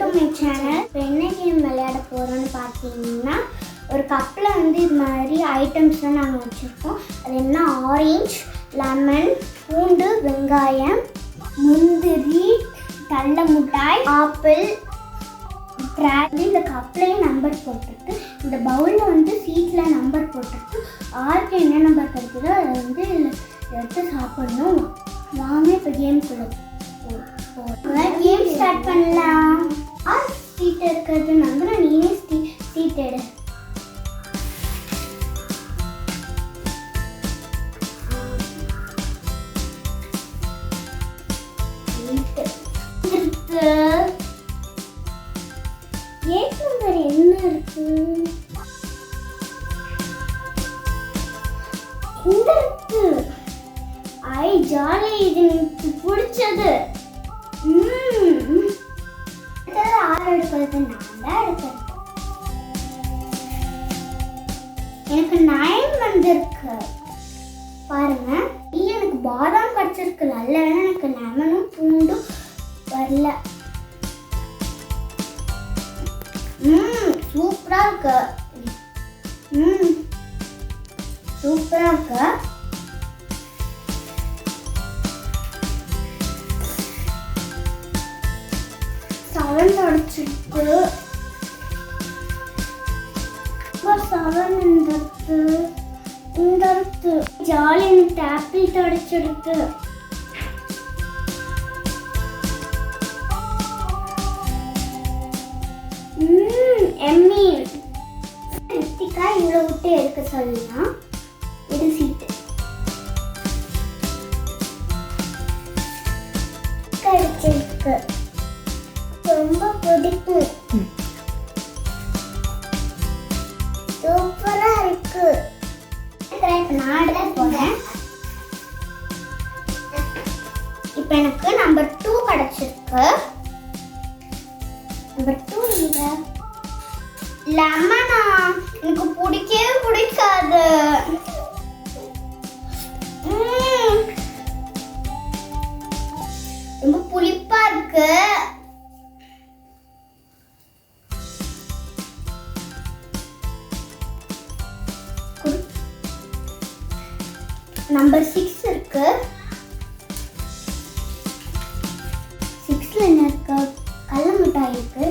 To my channel. இப்போ என்ன game விளையாட போகிறோன்னு பார்த்தீங்கன்னா, ஒரு கப்பில் வந்து இது மாதிரி ஐட்டம்ஸ்லாம் நாங்கள் வச்சுருக்கோம். அது என்ன, ஆரஞ்சு, லெமன், பூண்டு, வெங்காயம், முந்திரி, கடலை மிட்டாய், ஆப்பிள், ட்ராகன். இந்த கப்லேயும் நம்பர் போட்டுட்டு இந்த பவுலில் வந்து சீட்டில் நம்பர் போட்டுட்டு ஆருக்கு என்ன நம்பர் கிடைக்குதோ அதை வந்து எடுத்து சாப்பிடணும். வாங்க இப்போ கேம்குள்ளே கேம் ஸ்டார்ட் பண்ணலாம். சீட் இருக்கிறது நம்புனா நீனே சீட் எடு. ஏன் நம்பர் என்ன இருக்கு? இந்த இருக்கு. ஐ ஜாலி, இது எனக்கு பிடிச்சது. ஆறு எடுக்கிறது நான் தான் எடுக்கிறது. எனக்கு 9 வந்திருக்கு பாருங்க. எனக்கு பாதாம் கிடைச்சிருக்கு. நல்ல வேணா எனக்கு லெமனும் பூண்டும் வரல. சூப்பரா இருக்கு. சூப்பரா இருக்கு. செவன் அடிச்சிருக்கு. செவன் இந்த இருக்கு. ஜாலி, எனக்கு ஆப்பிள் அடிச்சிருக்கு. எம்மி ரித்திகா இவ்வளோ விட்டு எடுக்க சொல்லலாம். இது சீட்டு கிடைச்சிருக்கு. ரொம்ப பிடிக்கும். சூப்பரா இருக்கு. நான் எடுக்க போறேன். இப்போ எனக்கு நம்பர் 2 கிடைச்சிருக்கு. நம்பர் 2 இங்க லெமனா எனக்கு பிடிக்கவே பிடிக்காது. ரொம்ப புளிப்பா இருக்கு. நம்பர் 6 இருக்கு. 6ல என்ன இருக்கு? கடலை மிட்டாய் இருக்கு.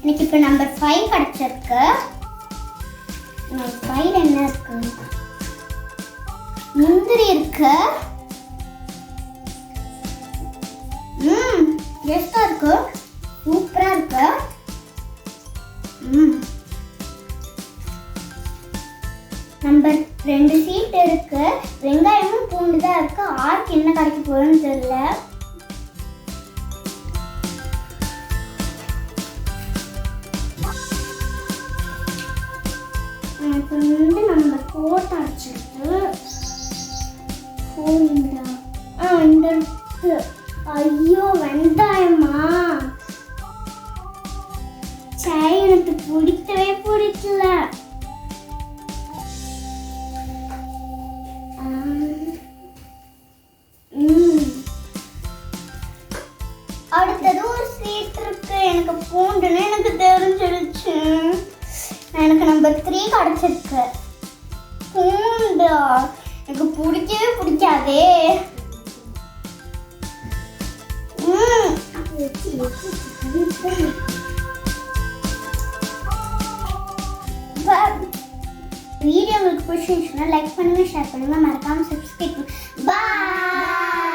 எனக்கு இப்ப நம்பர் 5 கிடைச்சிருக்கு. நம்பர் 5ல என்ன இருக்கு? முந்திரி இருக்கு. டேஸ்டா இருக்கு. சூப்பரா இருக்கு. நம்பர் 2 சீட் இருக்கு. வெங்காயமும் பூண்டு தான் இருக்கு. ஆருக்கு என்ன கிடைக்க போறோம்னு தெரியல. எனக்கு வந்து நம்பர் 4 அடிச்சிருக்கு. இந்த இருக்கு. ஐயோ, வெங்காயமா? சாய், எனக்கு பிடிக்கவே பிடிக்கல. அடுத்தது ஒரு ஸ்வீட் இருக்கு. எனக்கு பூண்டுன்னு எனக்கு தெரிஞ்சிருச்சு. எனக்கு நம்பர் 3 கிடைச்சிருக்கு. பூண்டு எனக்கு பிடிக்கவே பிடிக்காதே. வீடியோ உங்களுக்கு பிடிச்சிருந்துச்சுன்னா லைக் பண்ணுங்க, ஷேர் பண்ணுங்க, மறக்காம சப்ஸ்கிரைப் பண்ணுங்க. பாய்.